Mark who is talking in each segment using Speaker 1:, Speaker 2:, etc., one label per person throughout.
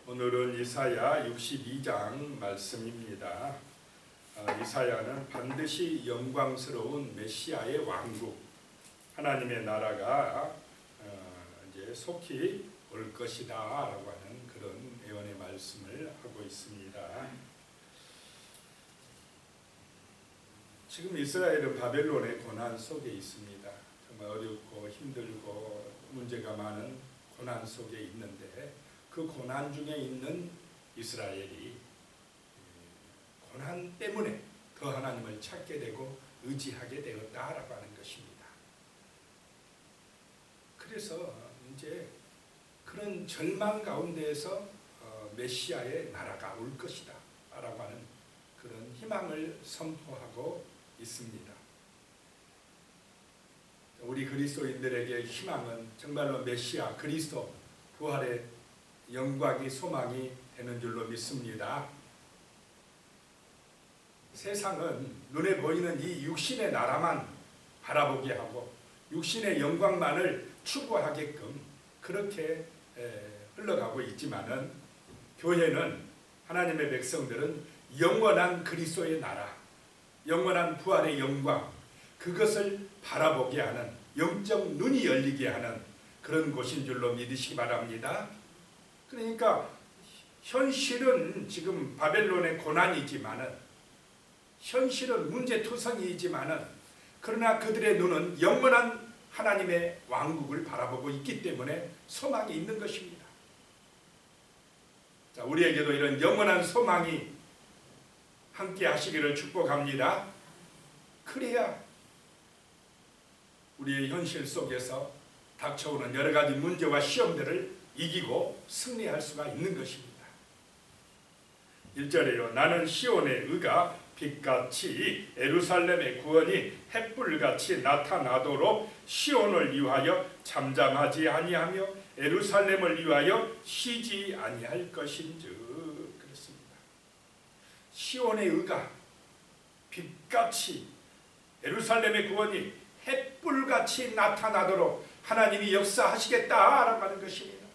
Speaker 1: 오늘은 이사야 62장 말씀입니다. 이사야는 반드시 영광스러운 메시아의 왕국, 하나님의 나라가 이제 속히 올 것이다 라고 하는 그런 예언의 말씀을 하고 있습니다. 지금 이스라엘은 바벨론의 고난 속에 있습니다. 정말 어렵고 힘들고 문제가 많은 고난 속에 있는데, 그 고난 중에 있는 이스라엘이 고난 때문에 더 하나님을 찾게 되고 의지하게 되었다라고 하는 것입니다. 그래서 이제 그런 절망 가운데에서 메시아의 나라가 올 것이다 라고 하는 그런 희망을 선포하고 있습니다. 우리 그리스도인들에게 희망은 정말로 메시아 그리스도 부활의 영광이 소망이 되는 줄로 믿습니다. 세상은 눈에 보이는 이 육신의 나라만 바라보게 하고 육신의 영광만을 추구하게끔 그렇게 흘러가고 있지만은, 교회는, 하나님의 백성들은 영원한 그리스도의 나라, 영원한 부활의 영광, 그것을 바라보게 하는, 영적 눈이 열리게 하는 그런 곳인 줄로 믿으시기 바랍니다. 그러니까 현실은 지금 바벨론의 고난이지만은, 현실은 문제투성이지만은, 그러나 그들의 눈은 영원한 하나님의 왕국을 바라보고 있기 때문에 소망이 있는 것입니다. 자, 우리에게도 이런 영원한 소망이 함께 하시기를 축복합니다. 그래야 우리의 현실 속에서 닥쳐오는 여러 가지 문제와 시험들을 이기고 승리할 수가 있는 것입니다. 1절에요. 나는 시온의 의가 빛같이 예루살렘의 구원이 햇불같이 나타나도록 시온을 위하여 잠잠하지 아니하며 예루살렘을 위하여 쉬지 아니할 것인즉. 그렇습니다. 시온의 의가 빛같이, 예루살렘의 구원이 햇불같이 나타나도록 하나님이 역사하시겠다라고 하는 것입니다.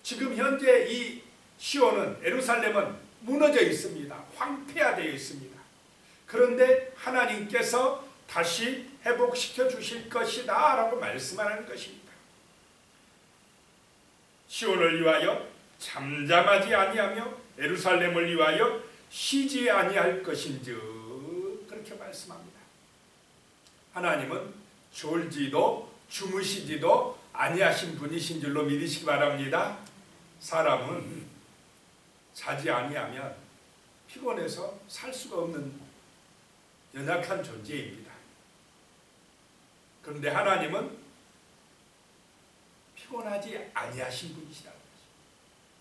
Speaker 1: 지금 현재 이 시온은, 예루살렘은 무너져 있습니다. 황폐화되어 있습니다. 그런데 하나님께서 다시 회복시켜 주실 것이다 라고 말씀하는 것입니다. 시온을 위하여 잠잠하지 아니하며 예루살렘을 위하여 쉬지 아니할 것인즉, 그렇게 말씀합니다. 하나님은 졸지도 주무시지도 아니하신 분이신 줄로 믿으시기 바랍니다. 사람은 자지 아니하면 피곤해서 살 수가 없는 연약한 존재입니다. 그런데 하나님은 피곤하지 아니하신 분이시다,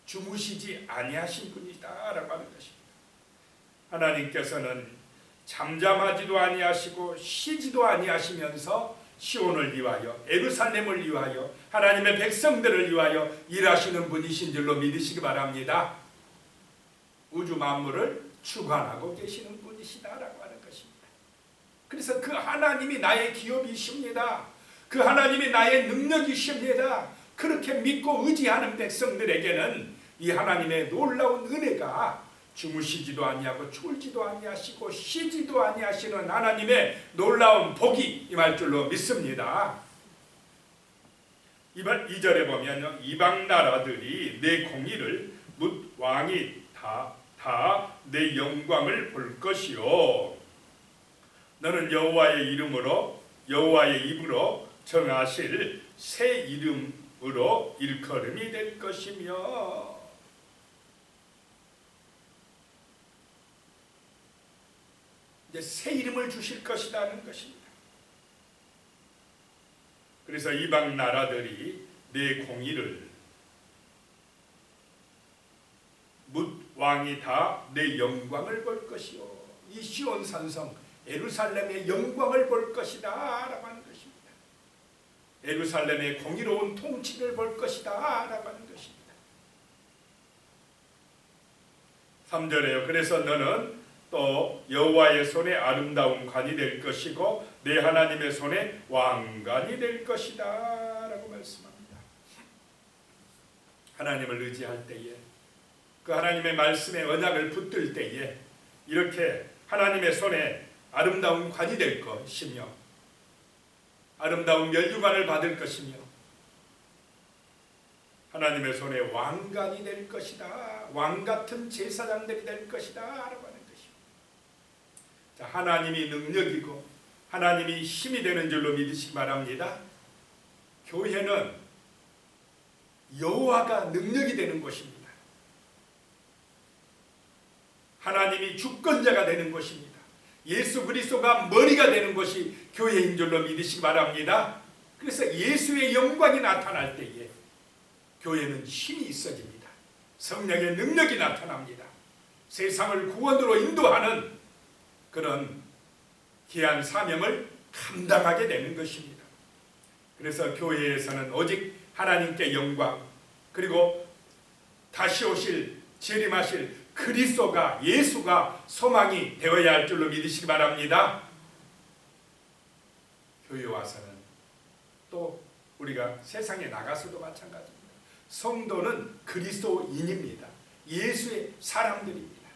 Speaker 1: 주무시지 아니하신 분이다라고 하는 것입니다. 하나님께서는 잠잠하지도 아니하시고 쉬지도 아니하시면서 시온을 위하여, 예루살렘을 위하여, 하나님의 백성들을 위하여 일하시는 분이신 줄로 믿으시기 바랍니다. 우주 만물을 주관하고 계시는 분이시다라고 하는 것입니다. 그래서 그 하나님이 나의 기업이십니다. 그 하나님이 나의 능력이십니다. 그렇게 믿고 의지하는 백성들에게는 이 하나님의 놀라운 은혜가, 주무시지도 아니하고 졸지도 아니하시고 쉬지도 아니하시는 하나님의 놀라운 복이 임할 줄로 믿습니다. 2절에 보면 이방 나라들이 내 공의를 묻 왕이 다 내 영광을 볼 것이요, 너는 여호와의 이름으로, 여호와의 입으로 정하실 새 이름으로 일컬음이 될 것이며. 이제 새 이름을 주실 것이라는 것입니다. 그래서 이방 나라들이 내 공의를 묻 왕이 다 내 영광을 볼 것이요, 이 시온 산성 예루살렘의 영광을 볼 것이다 라고 하는 것입니다. 예루살렘의 공의로운 통치를 볼 것이다 라고 하는 것입니다. 3절에요. 그래서 너는 또 여호와의 손에 아름다운 관이 될 것이고 내 하나님의 손에 왕관이 될 것이다 라고 말씀합니다. 하나님을 의지할 때에 그 하나님의 말씀의 언약을 붙들 때에 이렇게 하나님의 손에 아름다운 관이 될 것이며 아름다운 멸류관을 받을 것이며 하나님의 손에 왕관이 될 것이다. 왕같은 제사장들이 될 것이다 라고 하는 것입니다. 자, 하나님이 능력이고 하나님이 힘이 되는 줄로 믿으시기 바랍니다. 교회는 여호와가 능력이 되는 곳입니다. 하나님이 주권자가 되는 것입니다. 예수 그리스도가 머리가 되는 것이 교회인 줄로 믿으시기 바랍니다. 그래서 예수의 영광이 나타날 때에 교회는 힘이 있어집니다. 성령의 능력이 나타납니다. 세상을 구원으로 인도하는 그런 귀한 사명을 감당하게 되는 것입니다. 그래서 교회에서는 오직 하나님께 영광, 그리고 다시 오실 재림하실 그리스도가, 예수가 소망이 되어야 할 줄로 믿으시기 바랍니다. 교회 와서는 또 우리가 세상에 나가서도 마찬가지입니다. 성도는 그리스도인입니다. 예수의 사람들입니다.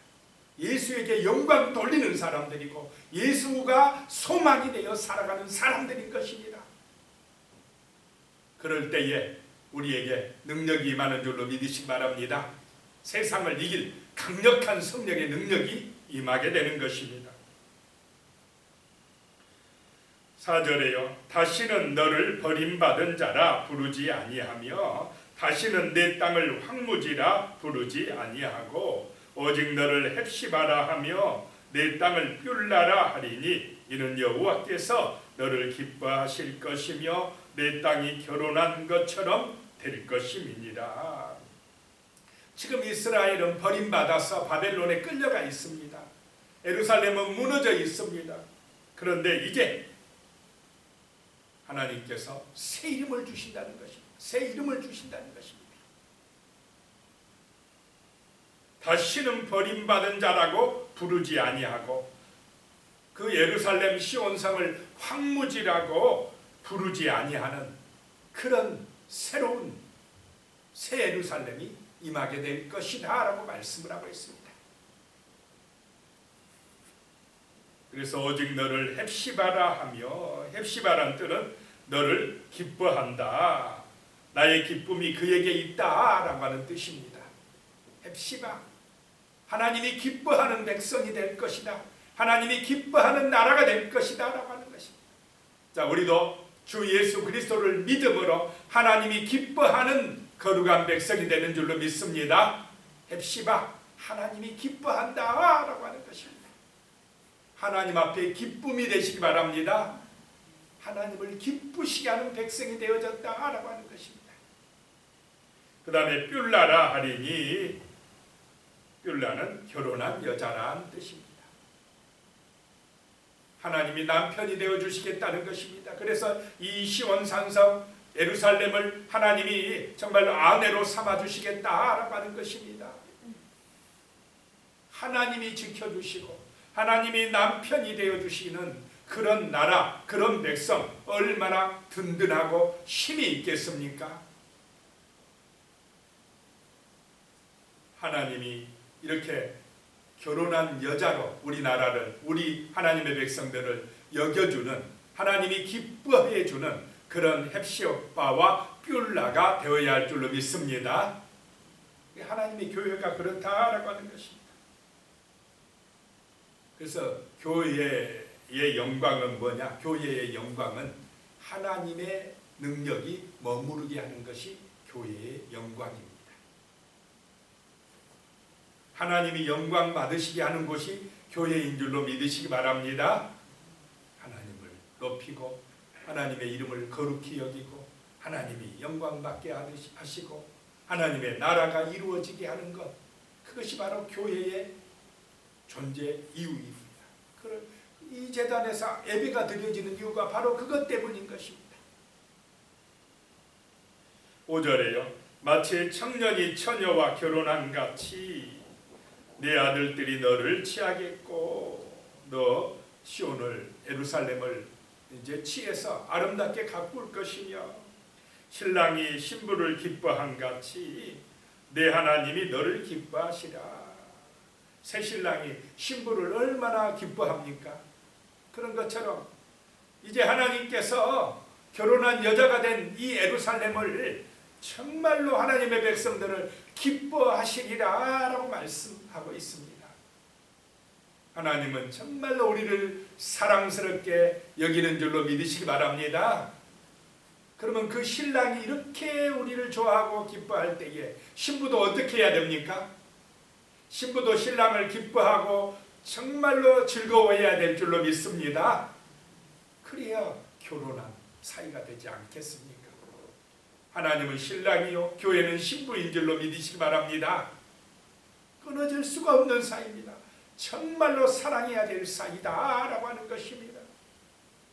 Speaker 1: 예수에게 영광 돌리는 사람들이고 예수가 소망이 되어 살아가는 사람들인 것입니다. 그럴 때에 우리에게 능력이 임하는 줄로 믿으시기 바랍니다. 세상을 이길 강력한 성령의 능력이 임하게 되는 것입니다. 4절에요. 다시는 너를 버림받은 자라 부르지 아니하며 다시는 내 땅을 황무지라 부르지 아니하고 오직 너를 헵시바라 하며 내 땅을 뷸라라 하리니 이는 여호와께서 너를 기뻐하실 것이며 내 땅이 결혼한 것처럼 될 것임이니라. 지금 이스라엘은 버림받아서 바벨론에 끌려가 있습니다. 예루살렘은 무너져 있습니다. 그런데 이제 하나님께서 새 이름을 주신다는 것입니다. 새 이름을 주신다는 것입니다. 다시는 버림받은 자라고 부르지 아니하고 그 예루살렘 시온성을 황무지라고 부르지 아니하는 그런 새로운 새 예루살렘이 임하게 될 것이다 라고 말씀을 하고 있습니다. 그래서 오직 너를 헵시바라 하며, 헵시바라는 뜻은 너를 기뻐한다, 나의 기쁨이 그에게 있다 라고 하는 뜻입니다. 헵시바, 하나님이 기뻐하는 백성이 될 것이다, 하나님이 기뻐하는 나라가 될 것이다 라고 하는 것입니다. 자, 우리도 주 예수 그리스도를 믿음으로 하나님이 기뻐하는 거룩한 백성이 되는 줄로 믿습니다. 헵시바, 하나님이 기뻐한다 라고 하는 것입니다. 하나님 앞에 기쁨이 되시기 바랍니다. 하나님을 기쁘시게 하는 백성이 되어졌다 라고 하는 것입니다. 그 다음에 뷸라라 하리니, 뷸라는 결혼한 여자라는 뜻입니다. 하나님이 남편이 되어주시겠다는 것입니다. 그래서 이 시온산성 예루살렘을 하나님이 정말로 아내로 삼아주시겠다라고 하는 것입니다. 하나님이 지켜주시고 하나님이 남편이 되어주시는 그런 나라, 그런 백성 얼마나 든든하고 힘이 있겠습니까? 하나님이 이렇게 결혼한 여자로 우리나라를, 우리 하나님의 백성들을 여겨주는, 하나님이 기뻐해주는 그런 헵시바와 뷸라가 되어야 할 줄로 믿습니다. 하나님의 교회가 그렇다라고 하는 것입니다. 그래서 교회의 영광은 뭐냐? 교회의 영광은 하나님의 능력이 머무르게 하는 것이 교회의 영광입니다. 하나님이 영광 받으시게 하는 곳이 교회인 줄로 믿으시기 바랍니다. 하나님을 높이고 하나님의 이름을 거룩히 여기고 하나님이 영광 받게 하시고 하나님의 나라가 이루어지게 하는 것, 그것이 바로 교회의 존재 이유입니다. 이 제단에서 예배가 드려지는 이유가 바로 그것 때문인 것입니다. 5절에요. 마치 청년이 처녀와 결혼한 같이 내 아들들이 너를 취하겠고 너 시온을, 예루살렘을 이제 취해서 아름답게 가꿀 것이며 신랑이 신부를 기뻐한 같이 내 하나님이 너를 기뻐하시라. 새신랑이 신부를 얼마나 기뻐합니까? 그런 것처럼 이제 하나님께서 결혼한 여자가 된 이 예루살렘을 정말로 하나님의 백성들을 기뻐하시리라 라고 말씀하고 있습니다. 하나님은 정말로 우리를 사랑스럽게 여기는 줄로 믿으시기 바랍니다. 그러면 그 신랑이 이렇게 우리를 좋아하고 기뻐할 때에 신부도 어떻게 해야 됩니까? 신부도 신랑을 기뻐하고 정말로 즐거워해야 될 줄로 믿습니다. 그래야 결혼한 사이가 되지 않겠습니까? 하나님은 신랑이요 교회는 신부인 줄로 믿으시기 바랍니다. 끊어질 수가 없는 사이입니다. 정말로 사랑해야 될 사이다 라고 하는 것입니다.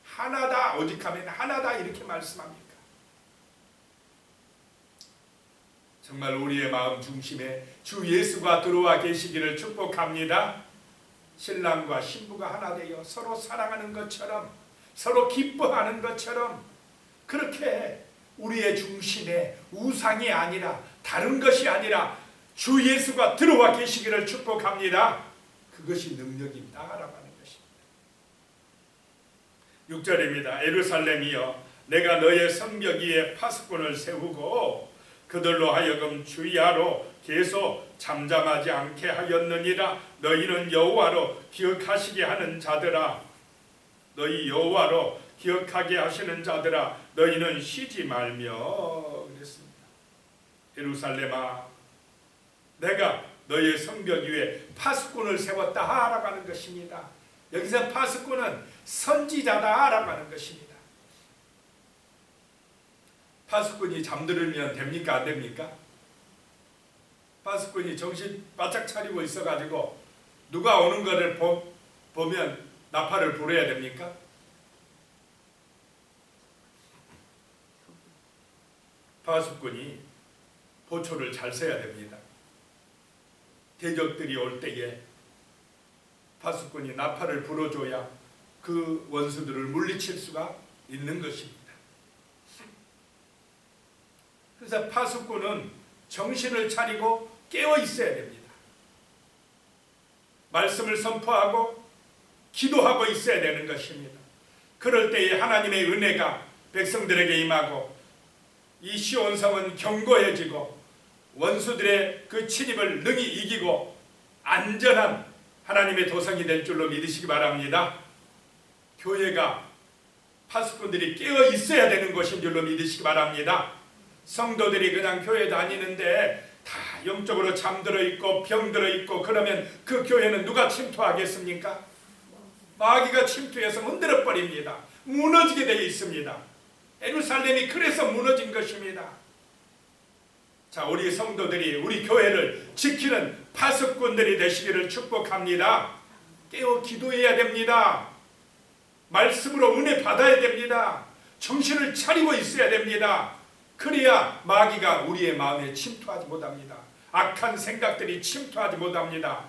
Speaker 1: 하나다, 오직하면 하나다 이렇게 말씀합니까? 정말 우리의 마음 중심에 주 예수가 들어와 계시기를 축복합니다. 신랑과 신부가 하나 되어 서로 사랑하는 것처럼, 서로 기뻐하는 것처럼, 그렇게 우리의 중심에 우상이 아니라, 다른 것이 아니라 주 예수가 들어와 계시기를 축복합니다. 그것이 능력이다라고 하는 것입니다. 6절입니다. 예루살렘이여 내가 너의 성벽 위에 파수꾼을 세우고 그들로 하여금 주의하러 계속 잠잠하지 않게 하였느니라. 너희는 여호와로 기억하시게 하는 자들아, 너희 여호와로 기억하게 하시는 자들아, 너희는 쉬지 말며 그랬습니다. 예루살렘아 내가 너의 성벽 위에 파수꾼을 세웠다라고 하는 것입니다. 여기서 파수꾼은 선지자다라고 하는 것입니다. 파수꾼이 잠들으면 됩니까? 안 됩니까? 파수꾼이 정신 바짝 차리고 있어가지고 누가 오는 것을 보면 나팔을 불어야 됩니까? 파수꾼이 보초를 잘 서야 됩니다. 대적들이 올 때에 파수꾼이 나팔을 불어줘야 그 원수들을 물리칠 수가 있는 것입니다. 그래서 파수꾼은 정신을 차리고 깨어 있어야 됩니다. 말씀을 선포하고 기도하고 있어야 되는 것입니다. 그럴 때에 하나님의 은혜가 백성들에게 임하고 이 시온성은 견고해지고 원수들의 그 침입을 능히 이기고 안전한 하나님의 도성이 될 줄로 믿으시기 바랍니다. 교회가 파수꾼들이 깨어 있어야 되는 것인 줄로 믿으시기 바랍니다. 성도들이 그냥 교회 다니는데 다 영적으로 잠들어 있고 병들어 있고 그러면 그 교회는 누가 침투하겠습니까? 마귀가 침투해서 흔들어 버립니다. 무너지게 되어 있습니다. 예루살렘이 그래서 무너진 것입니다. 자, 우리 성도들이 우리 교회를 지키는 파수꾼들이 되시기를 축복합니다. 깨어 기도해야 됩니다. 말씀으로 은혜 받아야 됩니다. 정신을 차리고 있어야 됩니다. 그래야 마귀가 우리의 마음에 침투하지 못합니다. 악한 생각들이 침투하지 못합니다.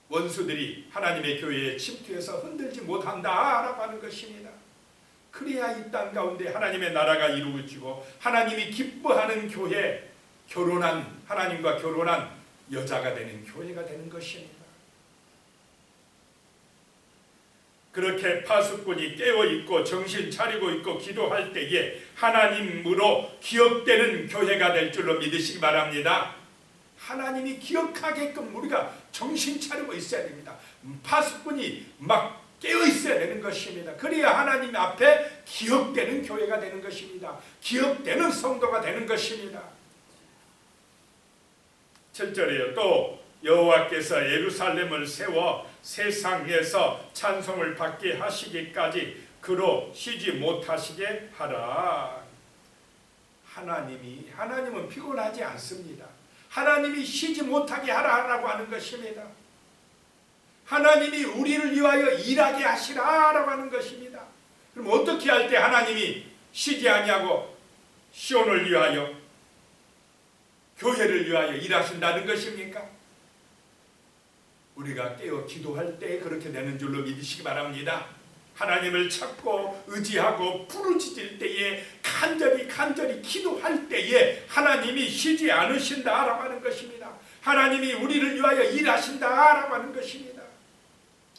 Speaker 1: 원수들이 하나님의 교회에 침투해서 흔들지 못한다라고 하는 것입니다. 그래야 이 땅 가운데 하나님의 나라가 이루어지고 하나님이 기뻐하는 교회, 결혼한 하나님과 결혼한 여자가 되는 교회가 되는 것입니다. 그렇게 파수꾼이 깨어있고 정신 차리고 있고 기도할 때에 하나님으로 기억되는 교회가 될 줄로 믿으시기 바랍니다. 하나님이 기억하게끔 우리가 정신 차리고 있어야 됩니다. 파수꾼이 막 깨어 있어야 되는 것입니다. 그래야 하나님 앞에 기억되는 교회가 되는 것입니다. 기억되는 성도가 되는 것입니다. 7절에요. 또 여호와께서 예루살렘을 세워 세상에서 찬송을 받게 하시기까지 그로 쉬지 못하시게 하라. 하나님은 피곤하지 않습니다. 하나님이 쉬지 못하게 하라라고 하는 것입니다. 하나님이 우리를 위하여 일하게 하시라라고 하는 것입니다. 그럼 어떻게 할 때 하나님이 쉬지 아니하고 시온을 위하여 교회를 위하여 일하신다는 것입니까? 우리가 깨어 기도할 때 그렇게 되는 줄로 믿으시기 바랍니다. 하나님을 찾고 의지하고 부르짖을 때에 간절히 기도할 때에 하나님이 쉬지 않으신다라고 하는 것입니다. 하나님이 우리를 위하여 일하신다라고 하는 것입니다.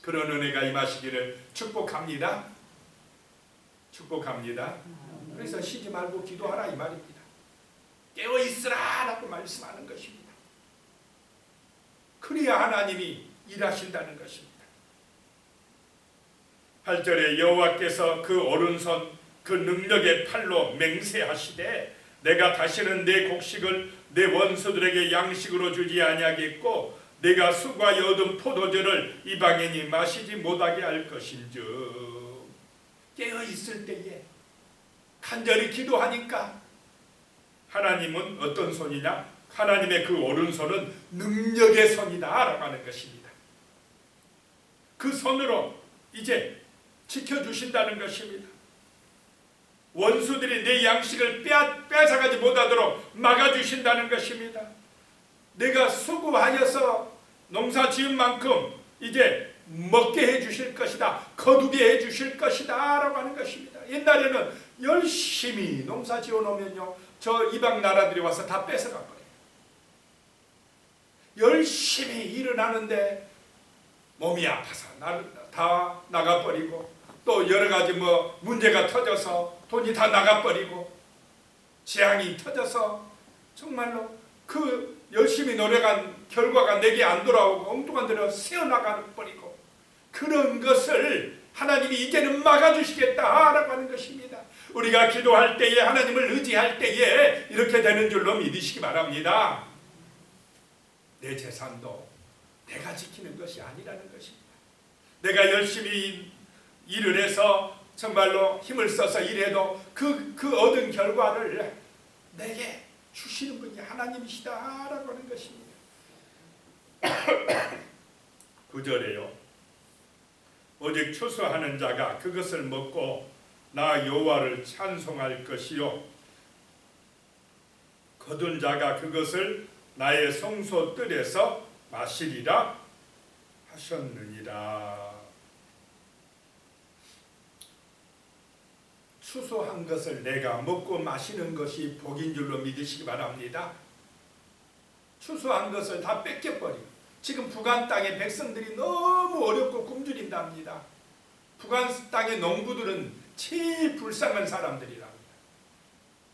Speaker 1: 그런 은혜가 임하시기를 축복합니다. 축복합니다. 그래서 쉬지 말고 기도하라 이 말입니다. 깨어있으라 라고 말씀하는 것입니다. 그래야 하나님이 일하신다는 것입니다. 8절에 여호와께서 그 오른손 그 능력의 팔로 맹세하시되 내가 다시는 내 곡식을 내 원수들에게 양식으로 주지 아니하겠고 내가 수고하여 얻은 포도주를 이방인이 마시지 못하게 할 것인즉. 깨어있을 때에 간절히 기도하니까 하나님은 어떤 손이냐? 하나님의 그 오른손은 능력의 손이다 라고 하는 것입니다. 그 손으로 이제 지켜주신다는 것입니다. 원수들이 내 양식을 뺏어가지 못하도록 막아주신다는 것입니다. 내가 수고하여서 농사 지은 만큼 이제 먹게 해주실 것이다, 거두게 해주실 것이다 라고 하는 것입니다. 옛날에는 열심히 농사 지어놓으면요 저 이방 나라들이 와서 다 뺏어가 버려요. 열심히 일을 하는데 몸이 아파서 다 나가버리고 또 여러가지 문제가 터져서 돈이 다 나가버리고 재앙이 터져서 정말로 그 열심히 노력한 결과가 내게 안 돌아오고 엉뚱한 데로 새어나가버리고 그런 것을 하나님이 이제는 막아주시겠다라고 하는 것입니다. 우리가 기도할 때에 하나님을 의지할 때에 이렇게 되는 줄로 믿으시기 바랍니다. 내 재산도 내가 지키는 것이 아니라는 것입니다. 내가 열심히 일을 해서 정말로 힘을 써서 일해도 그 얻은 결과를 내게 주시는 분이 하나님이시다라고 하는 것입니다. 9절에요. 오직 추수하는 자가 그것을 먹고 나 여호와를 찬송할 것이요 거둔 자가 그것을 나의 성소 뜰에서 마시리라 하셨느니라. 추수한 것을 내가 먹고 마시는 것이 복인 줄로 믿으시기 바랍니다. 추수한 것을 다 뺏겨버리고 지금 북한 땅의 백성들이 너무 어렵고 굶주린답니다. 북한 땅의 농부들은 제일 불쌍한 사람들이랍니다.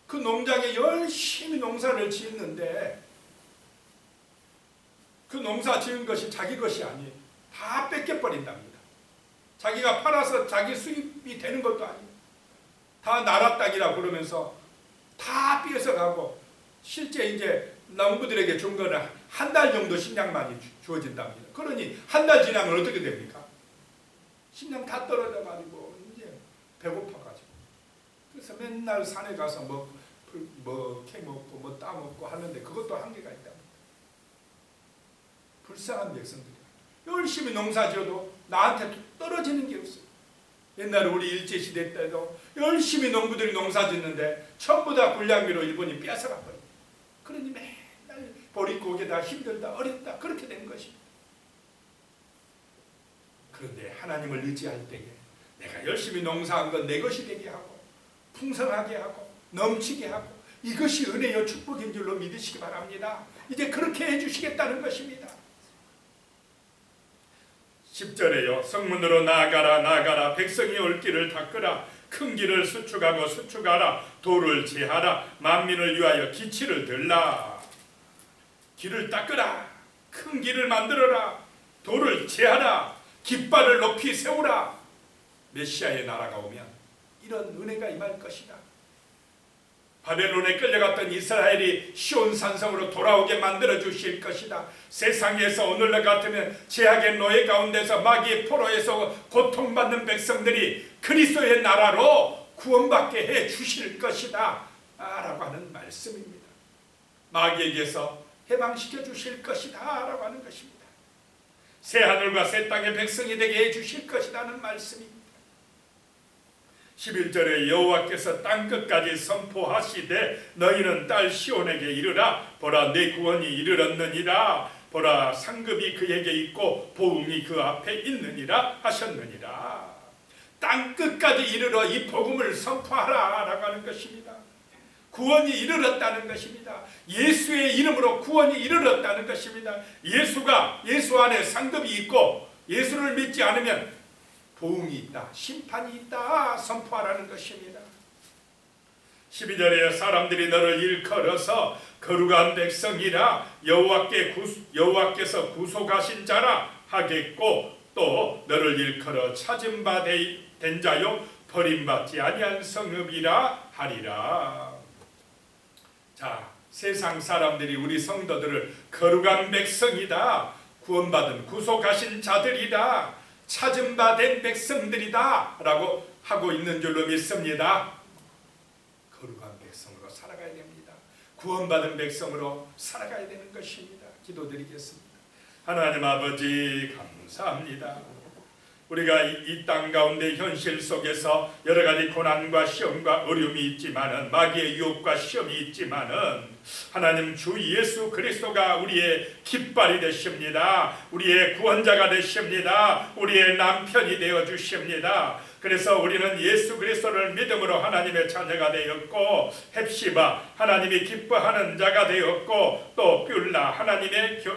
Speaker 1: 그 농장에 열심히 농사를 짓는데 그 농사 지은 것이 자기 것이 아니에요. 다 뺏겨버린답니다. 자기가 팔아서 자기 수입이 되는 것도 아니에요. 다 나라 땅이라 그러면서 다 뺏어가고 실제 이제 농부들에게 준 거는 한 달 정도 식량만이 주어진답니다. 그러니 한 달 지나면 어떻게 됩니까? 식량 다 떨어져가지고 이제 배고파가지고 그래서 맨날 산에 가서 캐먹고 따먹고 하는데 그것도 한계가 있답니다. 불쌍한 백성들이 열심히 농사 지어도 나한테 떨어지는 게 없어요. 옛날에 우리 일제시대 때도 열심히 농부들이 농사 짓는데 전부 다 불량미로 일본이 뺏어가 버려요. 그러니 맨날 보릿고개다 힘들다 어렵다 그렇게 된 것입니다. 그런데 하나님을 의지할 때에 내가 열심히 농사한 건 내 것이 되게 하고 풍성하게 하고 넘치게 하고 이것이 은혜요 축복인 줄로 믿으시기 바랍니다. 이제 그렇게 해주시겠다는 것입니다. 10절에요. 성문으로 나아가라 백성이 올 길을 닦으라 큰 길을 수축하라 돌을 제하라 만민을 위하여 기치를 들라. 길을 닦으라 큰 길을 만들어라 돌을 제하라 깃발을 높이 세우라. 메시아의 나라가 오면 이런 은혜가 임할 것이다. 바벨론에 끌려갔던 이스라엘이 시온 산성으로 돌아오게 만들어 주실 것이다. 세상에서 오늘날 같으면 제약의 노예 가운데서 마귀의 포로에서 고통받는 백성들이 그리스도의 나라로 구원받게 해 주실 것이다 라고 하는 말씀입니다. 마귀에게서 해방시켜 주실 것이다 라고 하는 것입니다. 새하늘과 새 땅의 백성이 되게 해 주실 것이라는 말씀입니다. 11절에 여호와께서 땅끝까지 선포하시되 너희는 딸 시온에게 이르라 보라 내 구원이 이르렀느니라 보라 상급이 그에게 있고 보응이 그 앞에 있느니라 하셨느니라. 땅 끝까지 이르러 이 복음을 선포하라 라고 하는 것입니다. 구원이 이르렀다는 것입니다. 예수의 이름으로 구원이 이르렀다는 것입니다. 예수 안에 상급이 있고 예수를 믿지 않으면 도움이 있다, 심판이 있다 선포하라는 것입니다. 12절에 사람들이 너를 일컬어서 거룩한 백성이라 여호와께서 구속하신 자라 하겠고 또 너를 일컬어 찾은 바 된 자요 버림받지 아니한 성읍이라 하리라. 자, 세상 사람들이 우리 성도들을 거룩한 백성이다, 구원받은 구속하신 자들이다, 찾은 바 된 백성들이다 라고 하고 있는 줄로 믿습니다. 거룩한 백성으로 살아가야 됩니다. 구원받은 백성으로 살아가야 되는 것입니다. 기도드리겠습니다. 하나님 아버지 감사합니다. 우리가 이 땅 가운데 현실 속에서 여러 가지 고난과 시험과 어려움이 있지만은, 마귀의 유혹과 시험이 있지만은 하나님 주 예수 그리스도가 우리의 깃발이 되십니다. 우리의 구원자가 되십니다. 우리의 남편이 되어 주십니다. 그래서 우리는 예수 그리스도를 믿음으로 하나님의 자녀가 되었고, 헵시바 하나님이 기뻐하는 자가 되었고, 또 뷸라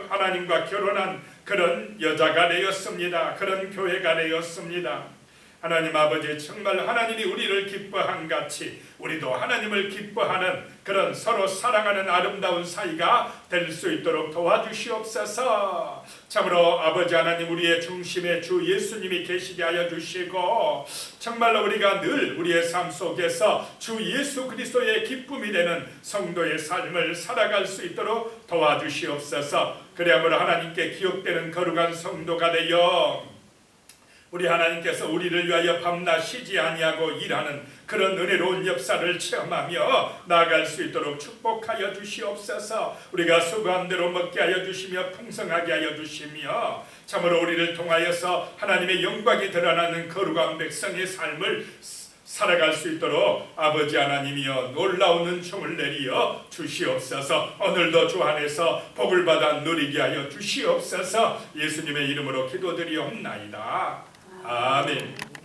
Speaker 1: 하나님과 결혼한 그런 여자가 되었습니다. 그런 교회가 되었습니다. 하나님 아버지, 정말 하나님이 우리를 기뻐한 같이 우리도 하나님을 기뻐하는 그런 서로 사랑하는 아름다운 사이가 될 수 있도록 도와주시옵소서. 참으로 아버지 하나님, 우리의 중심에 주 예수님이 계시게 하여 주시고, 정말로 우리가 늘 우리의 삶 속에서 주 예수 그리스도의 기쁨이 되는 성도의 삶을 살아갈 수 있도록 도와주시옵소서. 그래야말로 하나님께 기억되는 거룩한 성도가 되어 우리 하나님께서 우리를 위하여 밤낮 쉬지 아니하고 일하는 그런 은혜로운 역사를 체험하며 나아갈 수 있도록 축복하여 주시옵소서. 우리가 수고한 대로 먹게 하여 주시며 풍성하게 하여 주시며 참으로 우리를 통하여서 하나님의 영광이 드러나는 거룩한 백성의 삶을 살아갈 수 있도록 아버지 하나님이여 놀라운 은총을 내리어 주시옵소서. 오늘도 주 안에서 복을 받아 누리게 하여 주시옵소서. 예수님의 이름으로 기도드리옵나이다. 아멘.